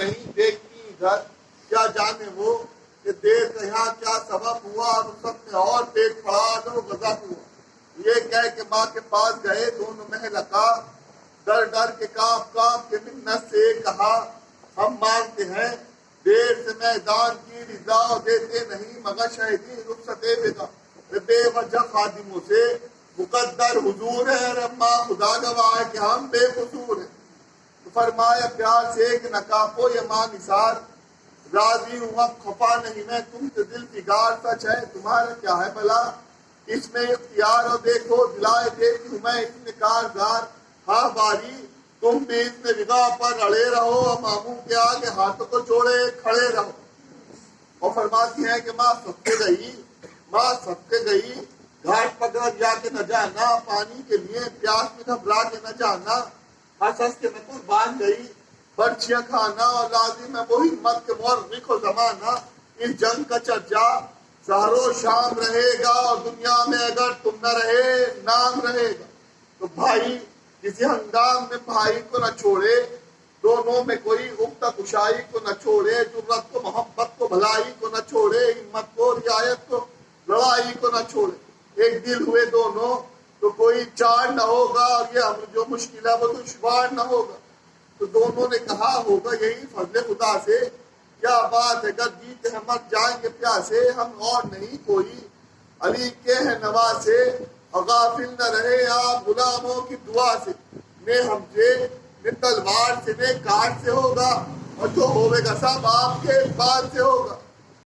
نہیں دیکھتی ادھر، کیا جانے وہ کہ دیر کا یہاں کیا سبب ہوا، رخصت میں اور پیٹ پڑا تو غضب ہوا۔ یہ کہہ کے ماں کے پاس گئے دونوں محلقہ، ڈر ڈر کے کانپ کانپ کے منت سے کہا ہم مانتے ہیں دیر سے میدان کی رضا دیتے نہیں مگر شہیدی رخصت بے وجہ خادموں سے مقدر حضور ہے، رما خدا گواہ ہے کہ ہم بے قصور ہیں۔ تو فرمایا پیار سے کہ نکاپو یہ ماں نثار، راضی ہوں اب خفا نہیں میں تم سے دل فگار، سچ ہے تمہارا کیا ہے بلا اس میں اختیار، اور دیکھو دلائے دیتی ہوں میں اتنے کارگار، ہاں باری تم بھی اتنے وگاہ پر اڑے رہو، اور ماموں کے آگے ہاتھوں کو جوڑے کھڑے رہو۔ اور فرماتی ہیں کہ ماں صدقے گئی گھاٹ پکڑ جا کے نہ جانا، پانی کے لیے پیاس میں گھبرا کے نہ جانا، ہنس ہنس کے میں قربان گئی برچیاں کھانا، اور لازم ہے وہی مت کے مورخ و زمانہ، اس جنگ کا چرچا سحر و شام رہے گا، اور دنیا میں اگر تم نہ رہے نام رہے گا۔ تو بھائی کسی ہنگام میں بھائی کو نہ چھوڑے، دونوں میں کوئی غبطہ کشائی کو نہ چھوڑے، جرت کو محبت کو بھلائی کو نہ چھوڑے، ہمت کو رعایت کو لڑائی کو نہ چھوڑے۔ ایک دل ہوئے دونوں تو کوئی چار نہ ہوگا، اور یہ امر جو مشکل ہے وہ دشوار نہ ہوگا۔ تو دونوں نے کہا ہوگا یہی فضل خدا سے، کیا بات ہے اگر جیتے ہیں مر جائیں گے پیاسے، ہم اور نہیں کوئی علی کے ہیں نواسے، اور غافل نہ رہے آپ غلاموں کی دعا سے، نے ہم سے نے تلوار سے نے کاٹ سے ہوگا، اور جو ہوئے گا سب آپ کے بال سے ہوگا۔